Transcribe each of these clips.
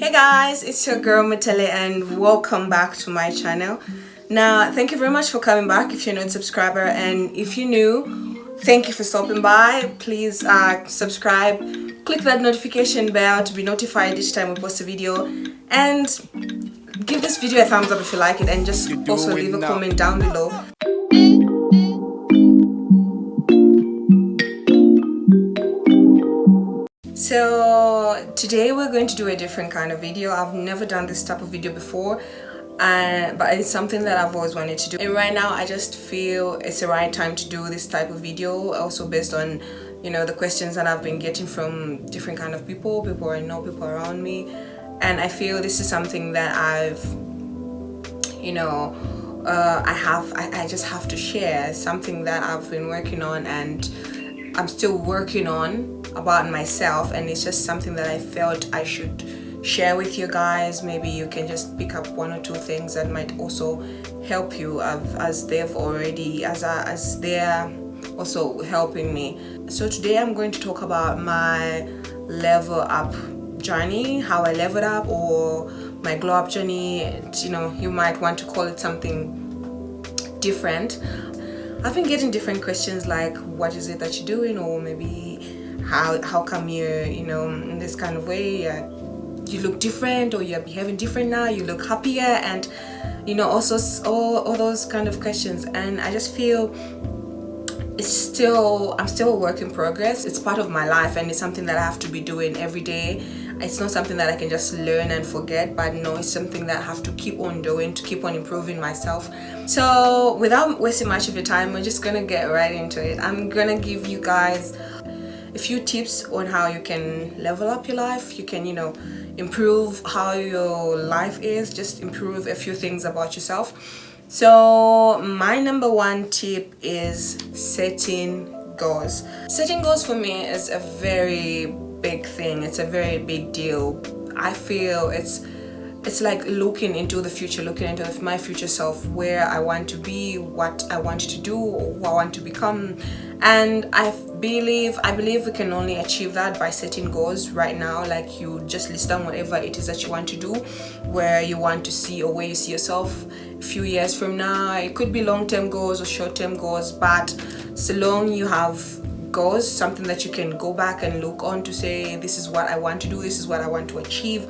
Hey guys, it's your girl Matele and welcome back to my channel. Now, thank you very much for coming back if you're not a subscriber, and if you're new, thank you for stopping by. Please subscribe, click that notification bell to be notified each time we post a video, and give this video a thumbs up if you like it, and just also leave a comment down below. So today we're going to do a different kind of video. I've never done this type of video before, but it's something that I've always wanted to do, and right now I just feel it's the right time to do this type of video, also based on the questions that I've been getting from different kind of people I know, people around me, and I feel this is something that I've I just have to share, something that I've been working on and I'm still working on about myself, and it's just something that I felt I should share with you guys. Maybe you can just pick up one or two things that might also help you, as they're also helping me. So today I'm going to talk about my level up journey, how I leveled up, or my glow up journey. You might want to call it something different. I've been getting different questions like, what is it that you're doing, or maybe how come you're in this kind of way, you look different, or you're behaving different now, you look happier, and also all those kind of questions. And I just feel I'm still a work in progress. It's part of my life, and it's something that I have to be doing every day. It's not something that I can just learn and forget, but no, it's something that I have to keep on doing, to keep on improving myself. So without wasting much of your time, we're just gonna get right into it. I'm gonna give you guys a few tips on how you can level up your life. You can improve how your life is, just improve a few things about yourself. So my number one tip is setting goals. Setting goals for me is a very big thing. It's a very big deal. I feel it's like looking into the future, looking into my future self, where I want to be, what I want to do, who I want to become. And I believe we can only achieve that by setting goals right now. Like, you just list down whatever it is that you want to do, where you want to see, or where you see yourself a few years from now. It could be long-term goals or short-term goals, but so long you have goals, something that you can go back and look on to say, this is what I want to do, this is what I want to achieve.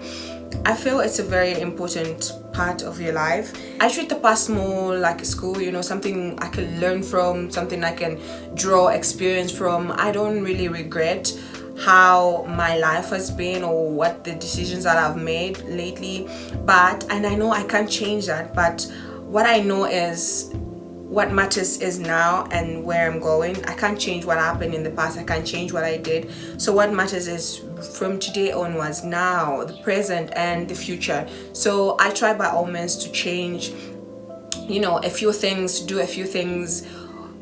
I feel it's a very important part of your life. I treat the past more like a school, something I can learn from, something I can draw experience from. I don't really regret how my life has been, or what the decisions that I've made lately, and I know I can't change that, but what I know is what matters is now and where I'm going. I can't change what happened in the past, I can't change what I did. So what matters is from today onwards, now, the present and the future. So I try by all means to change a few things, to do a few things,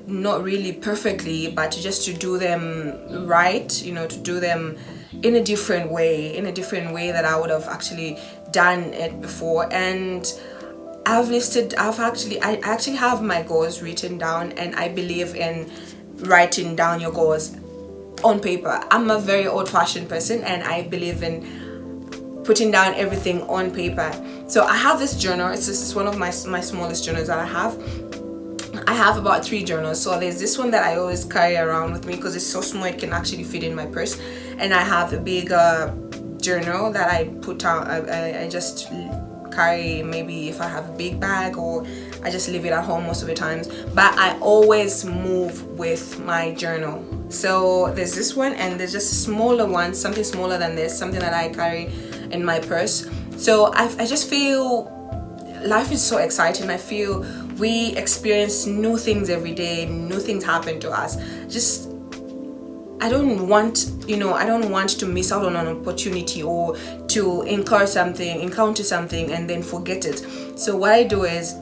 not really perfectly, but just to do them right, to do them in a different way that I would have actually done it before. And I actually have my goals written down, and I believe in writing down your goals on paper. I'm a very old-fashioned person, and I believe in putting down everything on paper. So I have this journal. It's one of my smallest journals that I have. I have about 3 journals. So there's this one that I always carry around with me because it's so small, it can actually fit in my purse. And I have a bigger journal that I put out. I just carry, maybe if I have a big bag, or I just leave it at home most of the times, but I always move with my journal. So there's this one, and there's just a smaller one, something smaller than this, something that I carry in my purse. So I just feel life is so exciting. I feel we experience new things every day, new things happen to us. I don't want to miss out on an opportunity, or to encounter something and then forget it. So what I do is,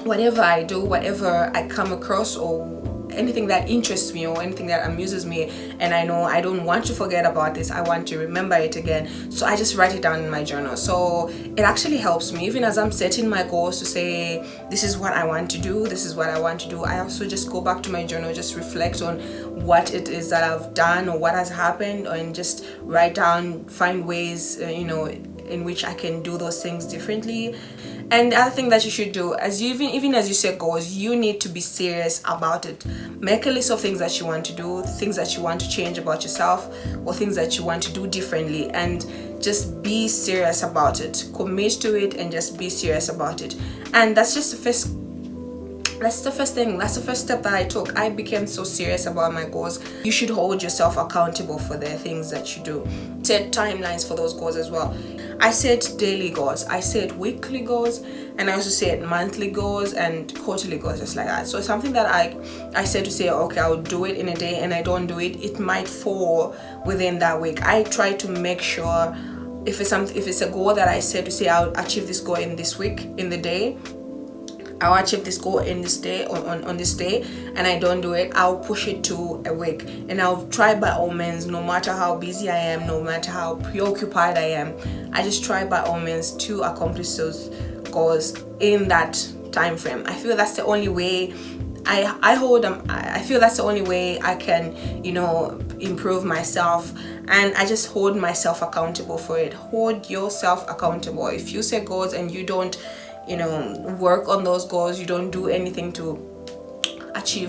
whatever I do, whatever I come across, or anything that interests me or anything that amuses me, and I know I don't want to forget about this, I want to remember it again, so I just write it down in my journal. So it actually helps me even as I'm setting my goals to say this is what I want to do, this is what I want to do. I also just go back to my journal, just reflect on what it is that I've done or what has happened, and just write down, find ways in which I can do those things differently. And the other thing that you should do, as you even as you set goals, you need to be serious about it. Make a list of things that you want to do, things that you want to change about yourself, or things that you want to do differently, and just be serious about it. Commit to it and just be serious about it. And that's just the first thing. That's the first step that I took. I became so serious about my goals. You should hold yourself accountable for the things that you do. Set timelines for those goals as well. I set daily goals, I set weekly goals, and I also set monthly goals and quarterly goals, just like that. So it's something that I said to say, okay, I'll do it in a day, and I don't do it, it might fall within that week. I try to make sure if it's a goal that I said to say I'll achieve this goal in this week, in the day, I'll achieve this goal in this day, on this day, and I don't do it, I'll push it to a week, and I'll try by all means, no matter how busy I am, no matter how preoccupied I am, I just try by all means to accomplish those goals in that time frame. I feel that's the only way I feel that's the only way I can improve myself, and I just hold myself accountable for it. Hold yourself accountable. If you set goals and you don't work on those goals, you don't do anything to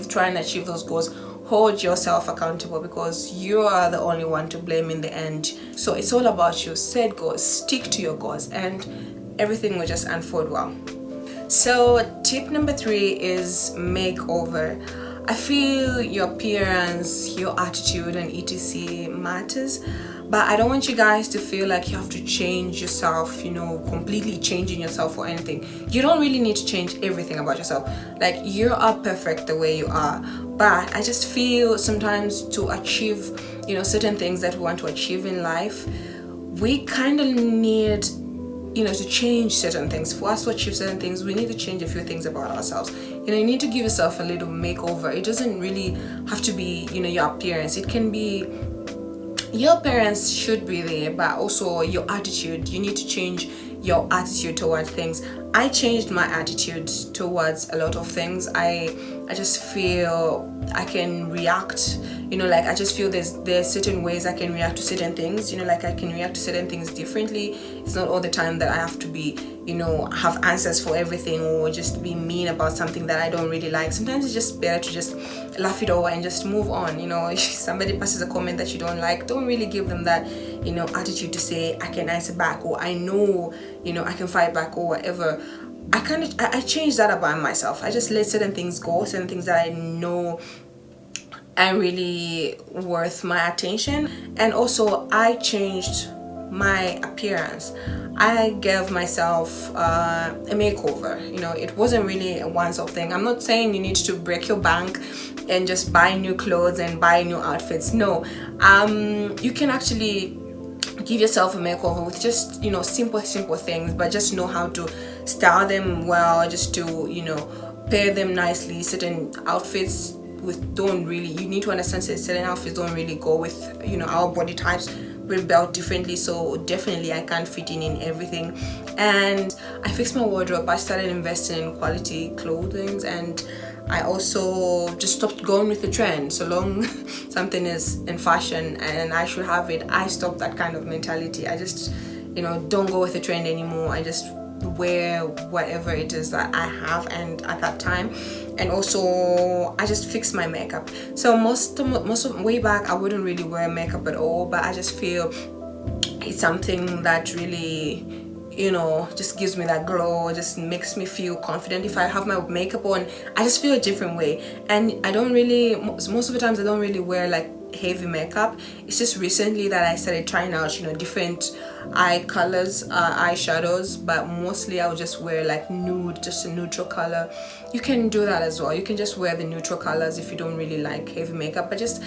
try and achieve those goals, hold yourself accountable, because you are the only one to blame in the end. So it's all about you. Set goals, stick to your goals, and everything will just unfold well. So tip number 3 is makeover. I feel your appearance, your attitude, and etc matters, but I don't want you guys to feel like you have to change yourself, completely changing yourself or anything. You don't really need to change everything about yourself. Like, you are perfect the way you are, but I just feel sometimes to achieve certain things that we want to achieve in life, we kind of need to change certain things. For us to achieve certain things, we need to change a few things about ourselves. You need to give yourself a little makeover. It doesn't really have to be your appearance. It can be, your appearance should be there, but also your attitude. You need to change your attitude towards things. I changed my attitude towards a lot of things. I just feel I can react, I just feel there's certain ways I can react to certain things, I can react to certain things differently. It's not all the time that I have to be, have answers for everything, or just be mean about something that I don't really like. Sometimes it's just better to just laugh it over and just move on. If somebody passes a comment that you don't like, don't really give them that, attitude to say I can answer back, or I know, I can fight back, or whatever. I changed that about myself. I just let certain things go, certain things that I know are really worth my attention. And also I changed my appearance. I gave myself a makeover. It wasn't really a once-off thing. I'm not saying you need to break your bank and just buy new clothes and buy new outfits. No, you can actually give yourself a makeover with just simple things, but just know how to style them well, just to pair them nicely. Certain outfits you need to understand that certain outfits don't really go with our body types. We're built differently, so definitely I can't fit in everything. And I fixed my wardrobe. I started investing in quality clothing, and I also just stopped going with the trend. So long something is in fashion and I should have it, I stopped that kind of mentality. I just don't go with the trend anymore. I just wear whatever it is that I have and at that time. And also I just fixed my makeup. So most of way back I wouldn't really wear makeup at all, but I just feel it's something that really just gives me that glow, just makes me feel confident. If I have my makeup on, I just feel a different way. And I don't really, most of the times I don't really wear like heavy makeup. It's just recently that I started trying out different eye colors, eyeshadows, but mostly I'll just wear like nude, just a neutral color. You can do that as well. You can just wear the neutral colors if you don't really like heavy makeup, but there's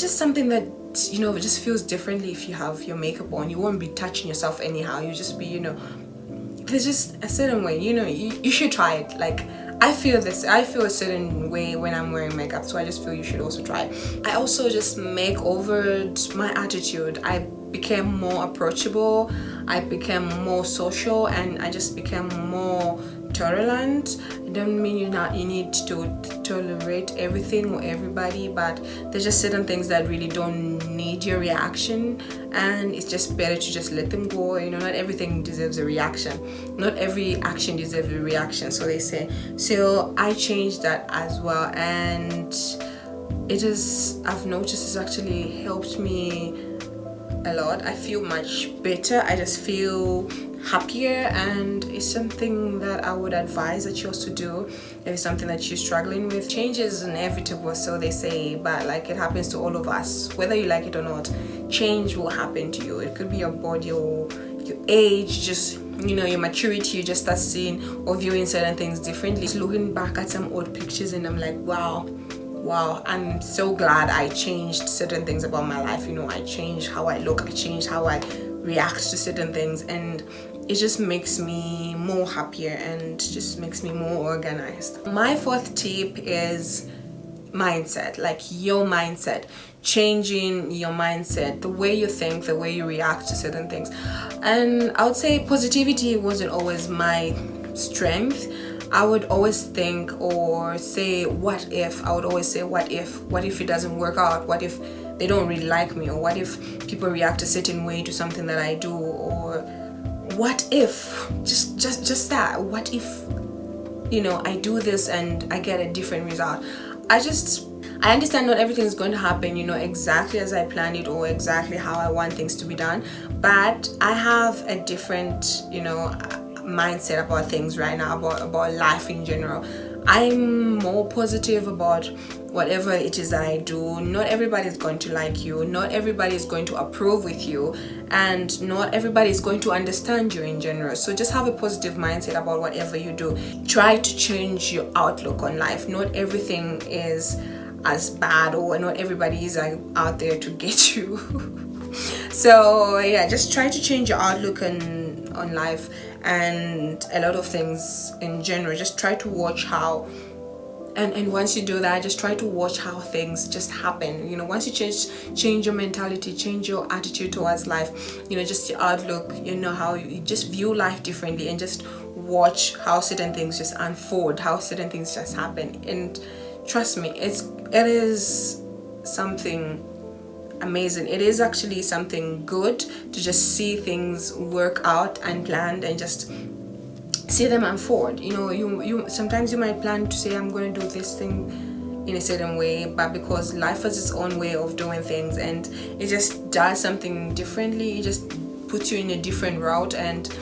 just something that it just feels differently if you have your makeup on. You won't be touching yourself anyhow. You just be there's just a certain way. You should try it. Like, I feel a certain way when I'm wearing makeup, so I just feel you should also try. I also just make over my attitude. I became more approachable, I became more social, and I just became more tolerant. It don't mean you need to tolerate everything or everybody, but there's just certain things that really don't need your reaction, and it's just better to just let them go. You know, not everything deserves a reaction, not every action deserves a reaction, so they say. So I changed that as well, and I've noticed it's actually helped me a lot. I feel much better. I just feel happier, and it's something that I would advise that you also do if it's something that you're struggling with. Change is inevitable, so they say, but like, it happens to all of us, whether you like it or not. Change will happen to you. It could be your body or your age, just, you know, your maturity. You just start seeing or viewing certain things differently. Just looking back at some old pictures, and I'm like, wow, I'm so glad I changed certain things about my life. You know, I changed how I look, I changed how I react to certain things, and it just makes me more happier and just makes me more organized. My fourth tip is mindset, like your mindset, changing your mindset, the way you think, the way you react to certain things. And I would say positivity wasn't always my strength. I would always think or say, what if? I would always say, what if it doesn't work out? What if they don't really like me? Or what if people react a certain way to something that I do? Or what if, just that, what if, you know, I do this and I get a different result? I understand not everything is going to happen, you know, exactly as I planned it or exactly how I want things to be done, but I have a different, you know, mindset about things right now, about life in general. I'm more positive about whatever it is that I do. Not everybody is going to like you, not everybody is going to approve with you, and not everybody is going to understand you in general. So just have a positive mindset about whatever you do. Try to change your outlook on life. Not everything is as bad, or not everybody is out there to get you. So yeah, just try to change your outlook on life and a lot of things in general. Just try to watch how, and once you do that, just try to watch how things just happen. You know, once you change your mentality, change your attitude towards life, you know, just your outlook, you know, how you just view life differently, and just watch how certain things just unfold, how certain things just happen. And trust me, it is something amazing. It is actually something good to just see things work out and planned, and just see them unfold. You know, you sometimes you might plan to say, I'm going to do this thing in a certain way, but because life has its own way of doing things, and it just does something differently, it just puts you in a different route, and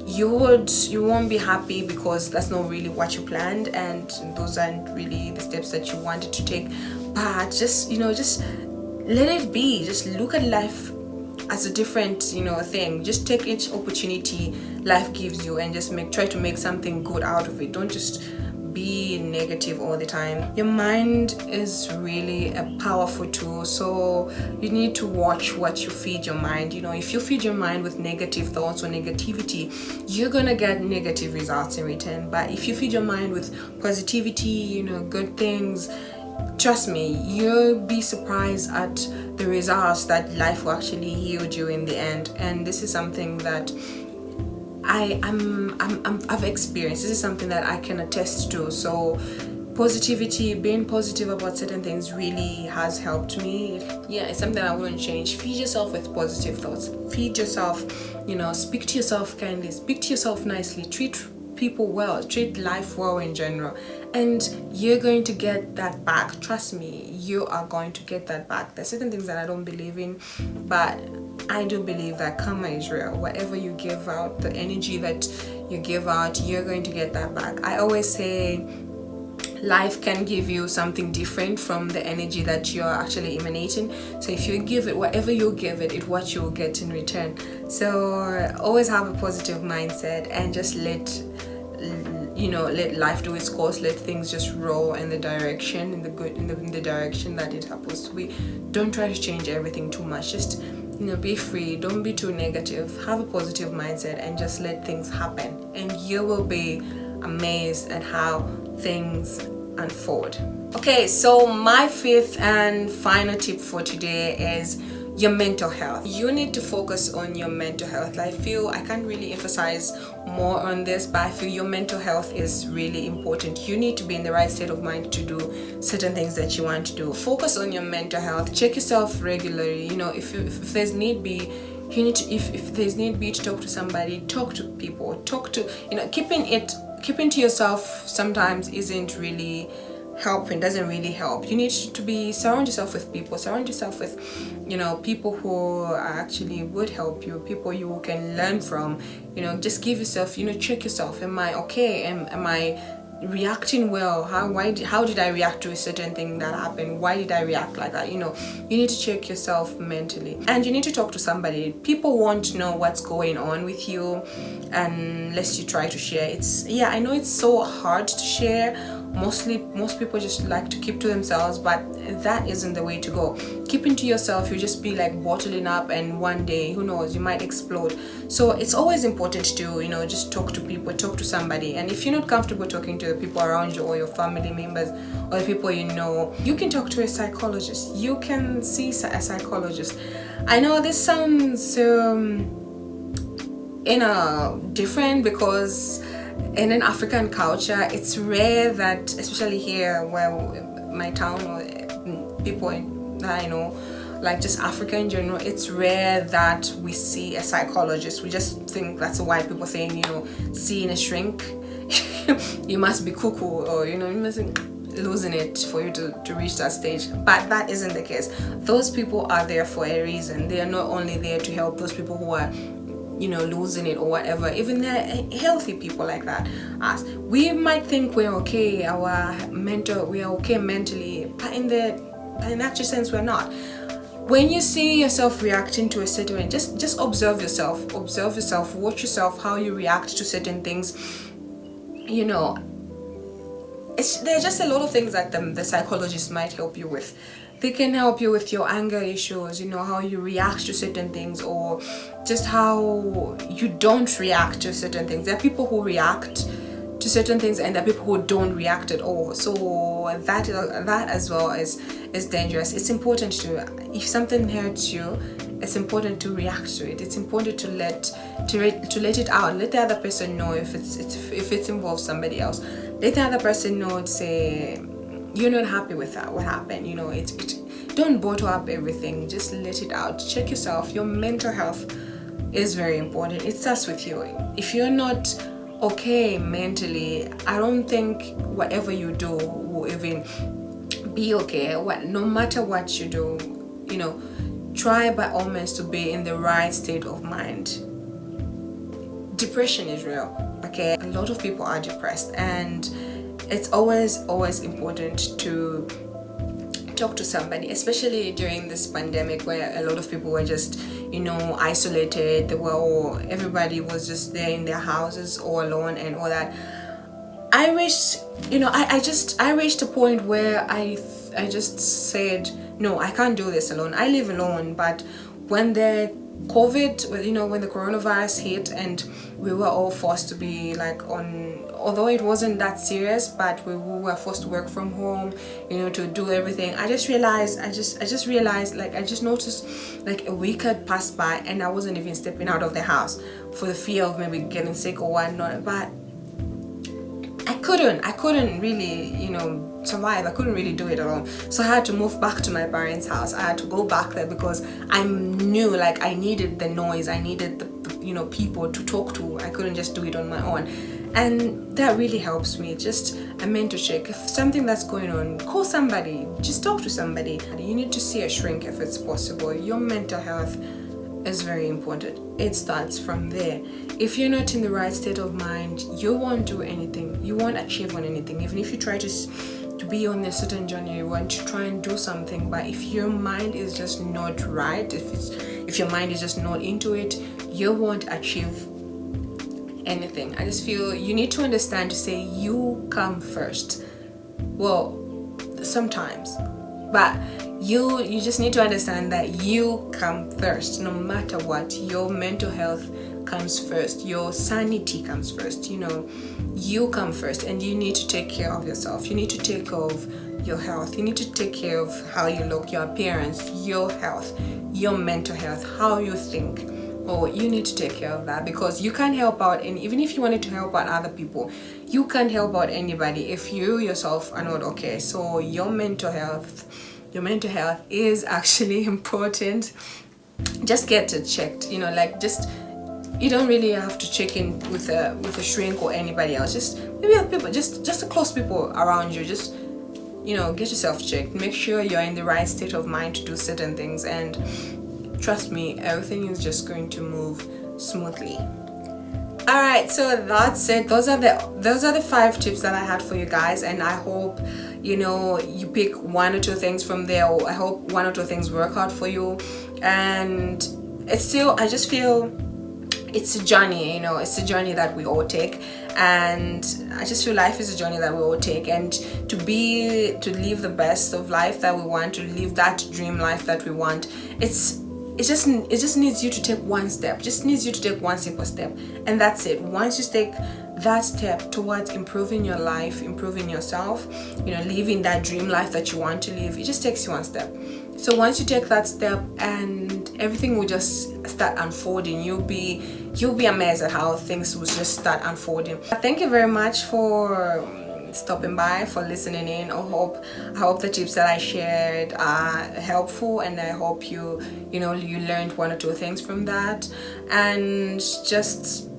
you won't be happy because that's not really what you planned, and those aren't really the steps that you wanted to take. But just, you know, just let it be. Just look at life as a different, you know, thing. Just take each opportunity life gives you, and just try to make something good out of it. Don't just be negative all the time. Your mind is really a powerful tool, so you need to watch what you feed your mind. You know, if you feed your mind with negative thoughts or negativity, you're gonna get negative results in return. But if you feed your mind with positivity, you know, good things, trust me, you'll be surprised at the results that life will actually yield you in the end. And this is something that I've experienced. This is something that I can attest to. So positivity, being positive about certain things really has helped me. Yeah, it's something I wouldn't change. Feed yourself with positive thoughts. Feed yourself, you know, speak to yourself kindly, speak to yourself nicely, treat people well, treat life well in general, and you're going to get that back. Trust me, you are going to get that back. There's certain things that I don't believe in, but I do believe that karma is real. Whatever you give out, the energy that you give out, you're going to get that back. I always say life can give you something different from the energy that you're actually emanating. So if you give it, whatever you give it, it's what you'll get in return. So always have a positive mindset, and just let life do its course. Let things just roll in the direction, in the direction that it's supposed to be. Don't try to change everything too much. Just, you know, be free. Don't be too negative. Have a positive mindset, and just let things happen, and you will be amazed at how things unfold. Okay, so my fifth and final tip for today is your mental health. You need to focus on your mental health. I feel I can't really emphasize more on this, but I feel your mental health is really important. You need to be in the right state of mind to do certain things that you want to do. Focus on your mental health. Check yourself regularly. If there's need be, you need to, if there's need be to talk to somebody, talk to people, keeping to yourself sometimes isn't really helping, doesn't really help. You need to surround yourself with people, surround yourself with people who actually would help you, people you can learn from. Just give yourself, check yourself. Am I okay? Am I reacting well? How did I react to a certain thing that happened? Why did I react like that? You need to check yourself mentally, and you need to talk to somebody. People won't know what's going on with you unless you try to share. I know it's so hard to share. Most people just like to keep to themselves, but that isn't the way to go. Keeping to yourself, you just be like bottling up, and one day, who knows, you might explode. So it's always important to just talk to people, talk to somebody. And if you're not comfortable talking to the people around you or your family members or the people you can talk to a psychologist. You can see a psychologist. I know this sounds different, because in an African culture, it's rare that, especially here where my town or people that I know, like just Africa in general, it's rare that we see a psychologist. We just think that's a white people thing, seeing a shrink, you must be cuckoo, or you must be losing it for you to reach that stage. But that isn't the case. Those people are there for a reason. They are not only there to help those people who are losing it or whatever. Even healthy people like that, us, we might think we're okay, we are okay mentally, but in actual sense we're not. When you see yourself reacting to a certain way, just observe yourself, watch yourself, how you react to certain things. There's just a lot of things that the psychologist might help you with. They can help you with your anger issues, how you react to certain things, or just how you don't react to certain things. There are people who react to certain things, and there are people who don't react at all. So that as well is dangerous. It's important if something hurts you, it's important to react to it. It's important to let it out. Let the other person know if it involves somebody else. Let the other person know, to say you're not happy with that, what happened. Don't bottle up everything. Just let it out. Check yourself. Your mental health is very important. It starts with you. If you're not okay mentally, I don't think whatever you do will even be okay. No matter what you do, try by all means to be in the right state of mind. Depression is real, okay? A lot of people are depressed, and it's always important to talk to somebody, especially during this pandemic where a lot of people were just isolated. Everybody was just there in their houses all alone and all that. I wished I reached a point where I just said, no, I can't do this alone. I live alone. But when the COVID, when the coronavirus hit, and we were all forced to be although it wasn't that serious, but we were forced to work from home, to do everything. I just noticed like a week had passed by, and I wasn't even stepping out of the house for the fear of maybe getting sick or whatnot. But I couldn't really, survive. I couldn't really do it alone. So I had to move back to my parents' house. I had to go back there because I knew I needed the noise. I needed the people to talk to. I couldn't just do it on my own. And that really helps me. Just a mental check. If something that's going on, call somebody. Just talk to somebody. You need to see a shrink if it's possible. Your mental health is very important. It starts from there. If you're not in the right state of mind, you won't do anything. You won't achieve on anything. Even if you try to be on a certain journey, you want to try and do something, but if your mind is just not right, if your mind is just not into it, you won't achieve anything. I just feel you need to understand to say you come first. Well, sometimes, but you just need to understand that you come first. No matter what, your mental health comes first, your sanity comes first, you know, you come first, and you need to take care of yourself. You need to take care of your health. You need to take care of how you look, your appearance, your health, your mental health, how you think. Oh, you need to take care of that, because you can't help out, and even if you wanted to help out other people, you can't help out anybody if you yourself are not okay. So your mental health is actually important. Just get it checked, you know, like, just, you don't really have to check in with a shrink or anybody else. Just maybe have people, just the close people around you. Just, you know, get yourself checked, make sure you're in the right state of mind to do certain things, and trust me, everything is just going to move smoothly. All right, so that's it. Those are the 5 tips that I had for you guys, and I hope, you know, you pick 1 or 2 things from there, or I hope 1 or 2 things work out for you. And it's still, I just feel it's a journey, you know, it's a journey that we all take, and I just feel life is a journey that we all take, and to live the best of life that we want, to live that dream life that we want, it just needs you to take 1 step, just needs you to take 1 simple step, and that's it. Once you take that step towards improving your life, improving yourself, you know, living that dream life that you want to live, it just takes you 1 step. So once you take that step, and everything will just start unfolding, you'll be amazed at how things will just start unfolding. Thank you very much for stopping by, for listening in. I hope the tips that I shared are helpful, and I hope you learned 1 or 2 things from that. And just,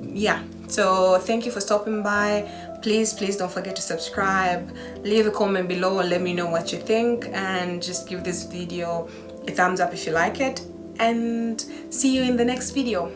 yeah, so thank you for stopping by. Please don't forget to subscribe, leave a comment below and let me know what you think, and just give this video a thumbs up if you like it, and see you in the next video.